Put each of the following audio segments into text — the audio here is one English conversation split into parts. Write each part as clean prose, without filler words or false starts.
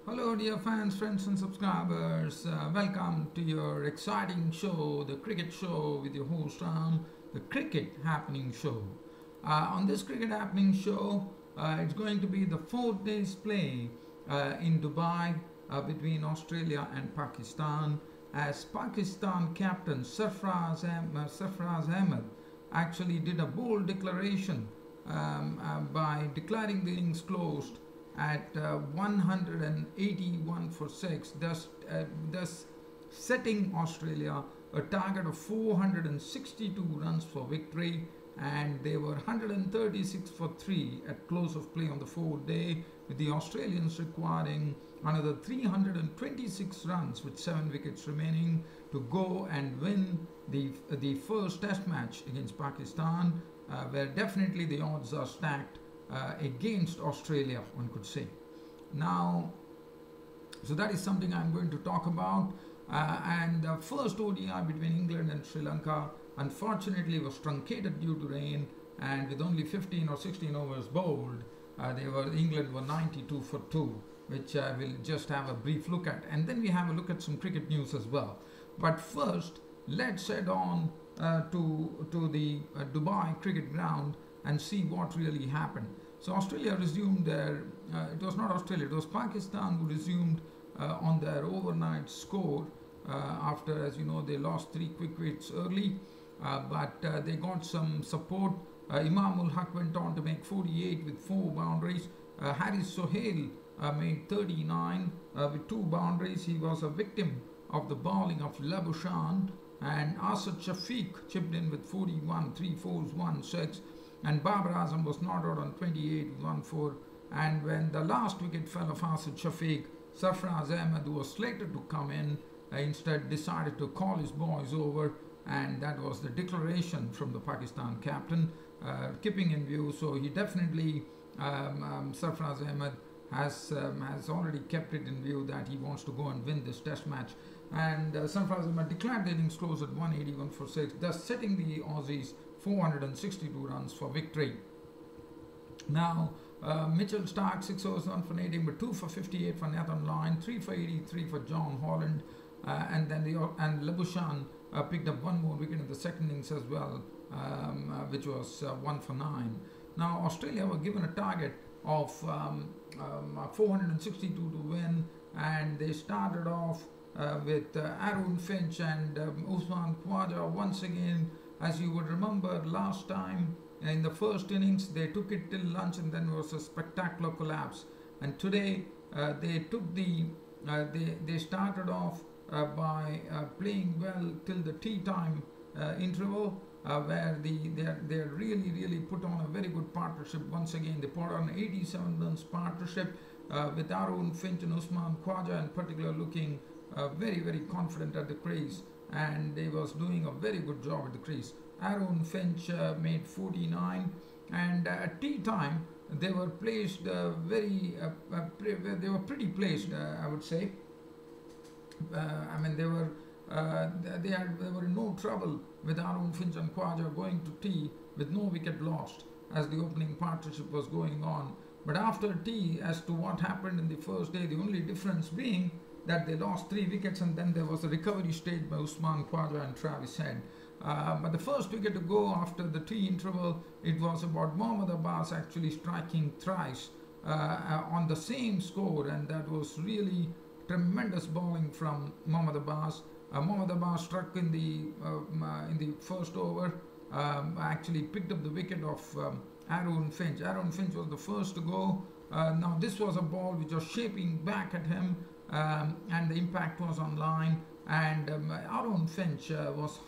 Hello, dear fans, friends, and subscribers. Welcome to your exciting show, the cricket show, with your host Ram, the Cricket Happening Show. On this Cricket Happening Show, it's going to be the 4 days play in Dubai between Australia and Pakistan. As Pakistan captain Sarfraz Ahmed actually did a bold declaration by declaring the innings closed at 181 for 6, thus setting Australia a target of 462 runs for victory, and they were 136 for 3 at close of play on the 4th day, with the Australians requiring another 326 runs with 7 wickets remaining to go and win the first test match against Pakistan, where definitely the odds are stacked against Australia, one could say. Now, so that is something I'm going to talk about. And the first ODI between England and Sri Lanka unfortunately was truncated due to rain, and with only 15 or 16 overs bowled, England were 92 for 2, which I will just have a brief look at, and then we have a look at some cricket news as well. But first, let's head on to the Dubai cricket ground and see what really happened. So Australia resumed their, it was not Australia, it was Pakistan who resumed on their overnight score after, as you know, they lost 3 quick wickets early, but they got some support. Imam-ul Haq went on to make 48 with 4 boundaries. Haris Sohail made 39 with 2 boundaries. He was a victim of the bowling of Labuschagne, and Asad Shafiq chipped in with 41, 3 fours, 1 6. And Babar Azam was not out on 28 with 1 4. And when the last wicket fell of Asad Shafiq, Sarfraz Ahmed, who was slated to come in, instead decided to call his boys over, and that was the declaration from the Pakistan captain, keeping in view. So he definitely, Sarfraz Ahmed has already kept it in view that he wants to go and win this test match. And Sarfraz Ahmed declared the innings close at 181 for 6, thus setting the Aussies 462 runs for victory. Now, Mitchell Starc 6 overs 1 for 18, but 2 for 58 for Nathan Lyon, 3 for 83 for John Holland, and then Labuschagne picked up 1 more wicket in the second innings as well, which was 1 for 9. Now, Australia were given a target of 462 to win, and they started off with Arun Finch and Usman Khawaja once again. As you would remember, last time in the first innings they took it till lunch, and then was a spectacular collapse. And today they started off by playing well till the tea time interval, where they really put on a very good partnership. Once again, they put on 87 runs partnership with Arun Finch and Usman Khawaja in particular looking very confident at the crease, and they was doing a very good job at the crease. Arun Finch made 49, and at tea time they were placed they were pretty placed, I would say. I mean, they were in no trouble with Arun Finch and Khawaja going to tea with no wicket lost as the opening partnership was going on. But after tea, as to what happened in the first day, the only difference being that they lost 3 wickets, and then there was a recovery stage by Usman Khawaja and Travis Head. But the first wicket to go after the tea interval, it was about Mohammad Abbas actually striking thrice on the same score, and that was really tremendous bowling from Mohammad Abbas. Mohammad Abbas struck in the first over, actually picked up the wicket of Arun Finch. Arun Finch was the first to go. Now this was a ball which was shaping back at him, and the impact was on line, and Arun Finch was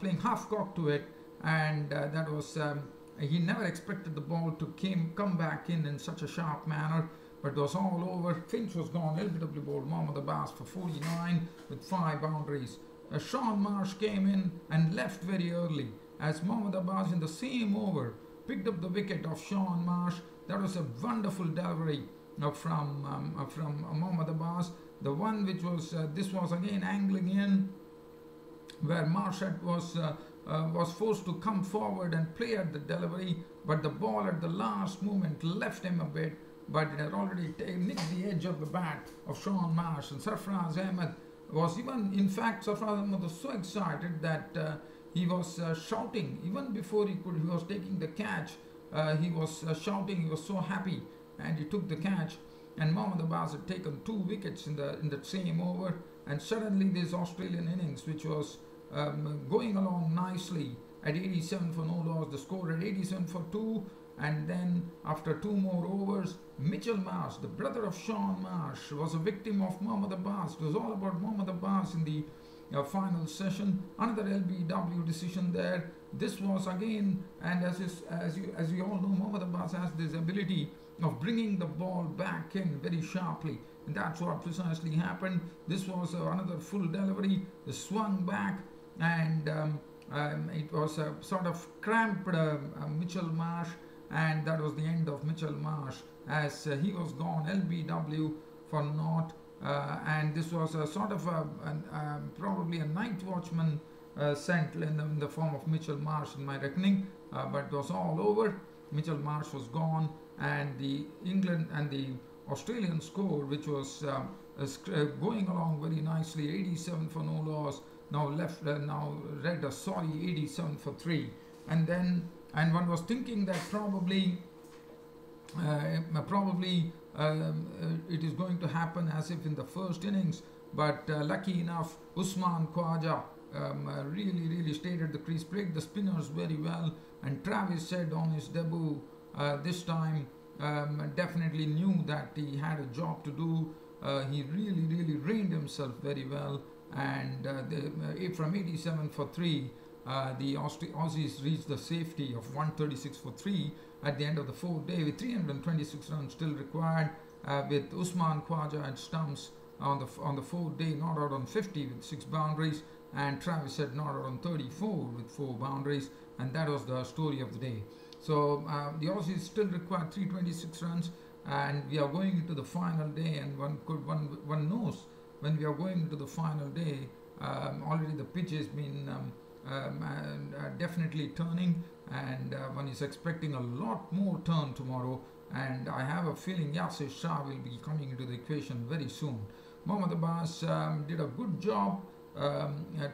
playing half cock to it, and that was he never expected the ball to come back in such a sharp manner, but it was all over. Finch was gone. LBW bowled Mohammad Abbas for 49 with 5 boundaries. Sean Marsh came in and left very early, as Mohammad Abbas in the same over picked up the wicket of Sean Marsh. That was a wonderful delivery from Mohammad Abbas. The one which was this was again angling in, where Marshad was forced to come forward and play at the delivery, but the ball at the last moment left him a bit, but it had already nicked the edge of the bat of Sean Marsh, and Sarfraz Ahmed was even, in fact, Sarfraz Ahmed was so excited that he was shouting even before he was taking the catch. He was shouting, he was so happy, and he took the catch. And Mohammad Abbas had taken 2 wickets in the same over, and suddenly this Australian innings, which was going along nicely at 87 for no loss, the score at 87 for 2, and then after 2 more overs, Mitchell Marsh, the brother of Sean Marsh, was a victim of Mohammad Abbas. It was all about Mohammad Abbas in the final session. Another LBW decision there. This was again, and as you all know, Mohammad Abbas has this ability of bringing the ball back in very sharply, and that's what precisely happened. This was another full delivery. They swung back, and it was a sort of cramped Mitchell Marsh, and that was the end of Mitchell Marsh as he was gone. LBW for naught. And this was a sort of probably a night watchman sent in the form of Mitchell Marsh in my reckoning, but it was all over. Mitchell Marsh was gone, and the England and the Australian score, which was going along very nicely, 87 for no loss, now read a sorry 87 for 3, and one was thinking that probably it is going to happen as if in the first innings, but lucky enough, Usman Khwaja really stayed at the crease, played the spinners very well, and Travis said on his debut this time definitely knew that he had a job to do. He really reined himself very well, and from 87 for 3, the Aussies reached the safety of 136 for 3 at the end of the 4th day, with 326 runs still required, with Usman Khwaja at stumps on the 4th day, not out on 50 with 6 boundaries, and Travis said not out on 34 with 4 boundaries, and that was the story of the day. So the Aussies still required 326 runs, and we are going into the final day, and one knows when we are going into the final day, already the pitch has been definitely turning, and one is expecting a lot more turn tomorrow, and I have a feeling Yasir Shah will be coming into the equation very soon. Mohammad Abbas did a good job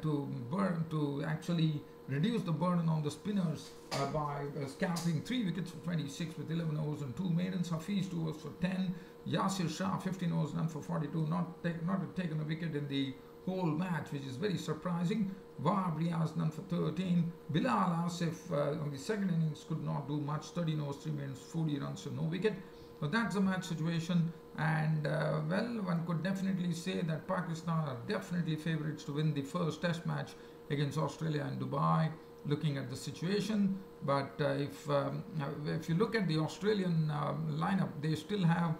to actually reduce the burden on the spinners by scalping 3 wickets for 26 with 11 overs and 2 maidens. Hafiz 2 overs for 10. Yasir Shah 15 overs, none for 42. Not taken a wicket in the whole match, which is very surprising. Wahab Riaz none for 13. Bilal Asif on the second innings could not do much. 13 overs, 3 maidens, 40 runs, so no wicket. So that's the match situation, and well, one could definitely say that Pakistan are definitely favourites to win the first Test match against Australia in Dubai, looking at the situation. But if you look at the Australian lineup, they still have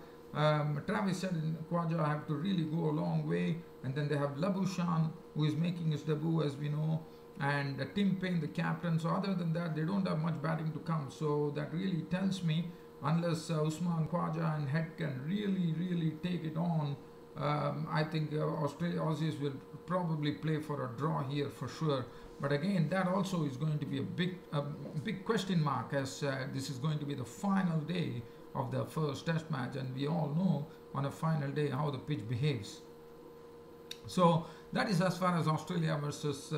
Travis said and Khwaja have to really go a long way, and then they have Labuschagne, who is making his debut, as we know, and Tim Payne, the captain. So other than that, they don't have much batting to come. So that really tells me, unless Usman Khwaja and Head can really take it on, I think Aussies will probably play for a draw here for sure. But again, that also is going to be a big question mark, as this is going to be the final day of the first Test match, and we all know on a final day how the pitch behaves. So that is as far as Australia versus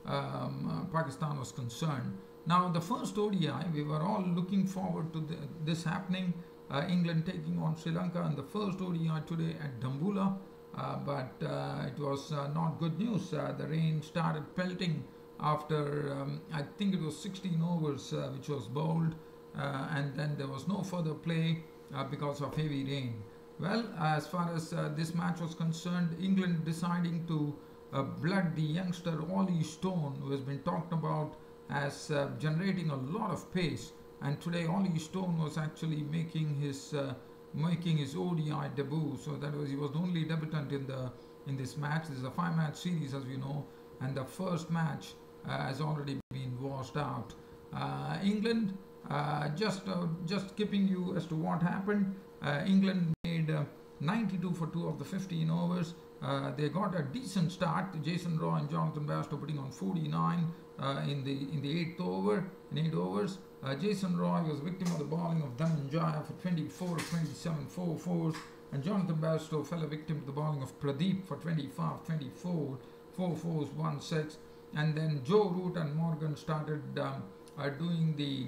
Pakistan was concerned. Now, the first ODI, we were all looking forward to this happening, England taking on Sri Lanka in the first ODI today at Dambulla, but it was not good news. The rain started pelting after, I think it was 16 overs, which was bowled, and then there was no further play because of heavy rain. Well, as far as this match was concerned, England deciding to blood the youngster Ollie Stone, who has been talked about as generating a lot of pace, and today Ollie Stone was actually making his ODI debut. So that was, he was the only debutant in this match. This is a 5-match series, as you know, and the first match has already been washed out. England, just keeping you as to what happened. England made 92 for 2 of the 15 overs. They got a decent start. Jason Roy and Jonathan Bairstow putting on 49 in the eighth over. In 8 overs, Jason Roy was victim of the bowling of Dhananjaya for 24 of 27 4-4s, and Jonathan Bairstow fell a victim to the bowling of Pradeep for 25 24 4-4s 1-6. And then Joe Root and Morgan started doing the.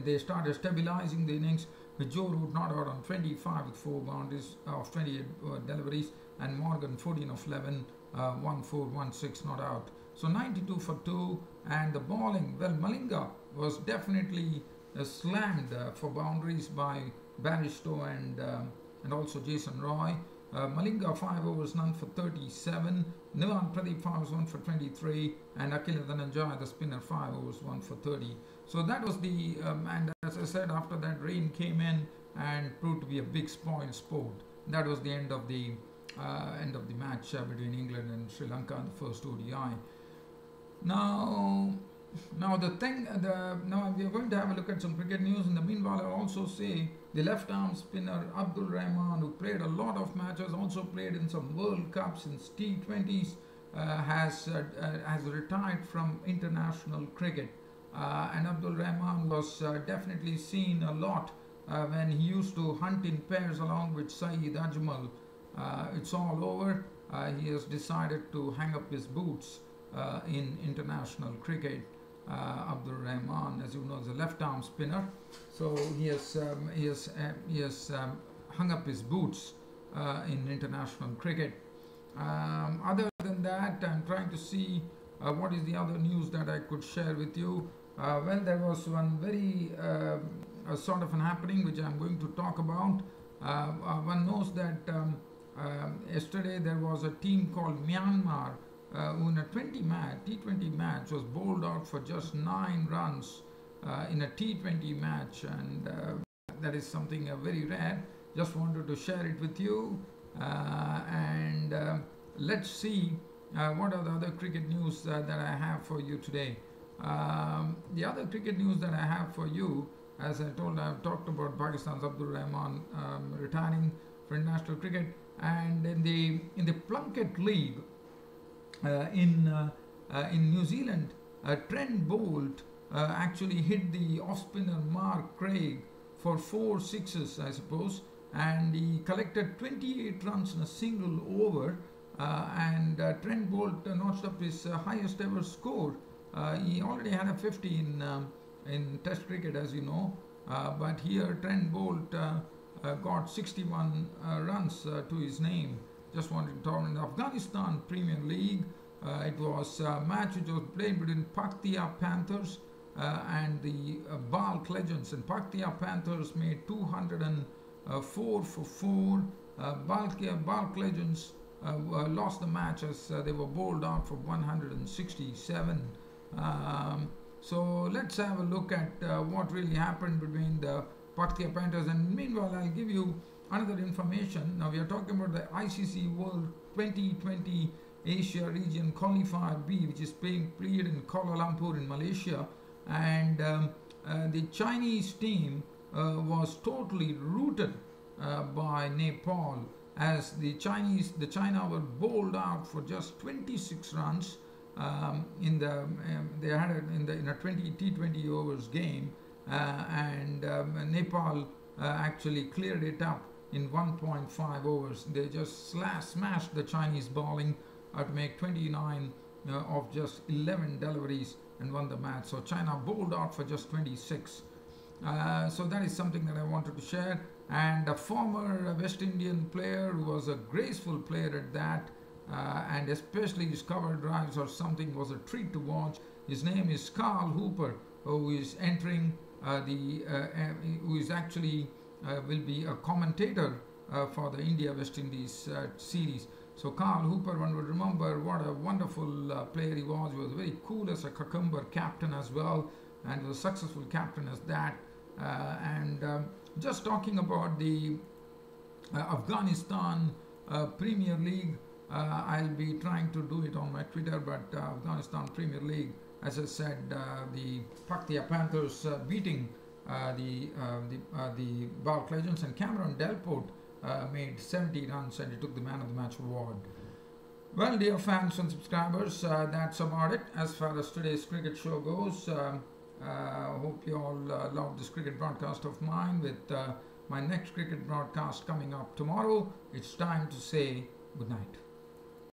They started stabilizing the innings with Joe Root not out on 25 with 4 boundaries of 28 deliveries, and Morgan 14 of 11, 1-4, 1-6 not out. So 92 for 2, and the bowling, well, Malinga was definitely slammed for boundaries by Bairstow and also Jason Roy. Malinga 5 overs none for 37, Nivan Pradeep 5 overs 1 for 23, and Akila Dhananjaya the spinner 5 overs 1 for 30. So that was the and as I said, after that rain came in and proved to be a big spoil sport. That was the end of the match between England and Sri Lanka in the first ODI. Now we are going to have a look at some cricket news. In the meanwhile, I'll also say the left-arm spinner Abdul Rahman, who played a lot of matches, also played in some World Cups and T20s, has retired from international cricket. And Abdul Rahman was definitely seen a lot when he used to hunt in pairs along with Saeed Ajmal. It's all over. He has decided to hang up his boots in international cricket. Abdul Rahman, as you know, is a left-arm spinner, so he has hung up his boots in international cricket. Other than that, I'm trying to see what is the other news that I could share with you. Well, there was one very sort of an happening which I'm going to talk about. One knows that yesterday there was a team called Myanmar who in a T20 match was bowled out for just 9 runs in a T20 match, and that is something very rare. Just wanted to share it with you, and let's see what are the other cricket news that I have for you today. The other cricket news that I have for you, as I told, I've talked about Pakistan's Abdul Rahman retiring for international cricket, and in the Plunket League in New Zealand, Trent Boult actually hit the off-spinner Mark Craig for 4 sixes, I suppose, and he collected 28 runs in a single over, and Trent Boult notched up his highest ever score. He already had a 50 in Test cricket, as you know, but here Trent Boult got 61 runs to his name. Just wanted to talk in the Afghanistan Premier League. It was a match which was played between Paktia Panthers and the Balk Legends, and Paktia Panthers made 204 for 4. Balk Legends lost the match as they were bowled out for 167. So let's have a look at what really happened between the Paktia Panthers, and meanwhile I'll give you another information. Now we are talking about the ICC World 2020 Asia Region Qualifier B, which is being played in Kuala Lumpur in Malaysia, and the Chinese team was totally routed by Nepal, as the China were bowled out for just 26 runs in a 20 T20 overs game, and Nepal actually cleared it up in 1.5 overs. They just smashed the Chinese bowling to make 29 of just 11 deliveries and won the match. So China bowled out for just 26. So that is something that I wanted to share. And a former West Indian player who was a graceful player at that, and especially his cover drives or something, was a treat to watch. His name is Carl Hooper, who is entering who is actually will be a commentator for the India-West Indies series. So Carl Hooper, one would remember what a wonderful player he was. He was very cool as a cucumber captain as well, and was a successful captain as that. Just talking about the Afghanistan Premier League, I'll be trying to do it on my Twitter, but Afghanistan Premier League, as I said, the Paktia Panthers beating the Balk Legends, and Cameron Delport made 70 runs and he took the Man of the Match award. Well, dear fans and subscribers, that's about it as far as today's cricket show goes. Hope you all love this cricket broadcast of mine. With my next cricket broadcast coming up tomorrow, it's time to say good night.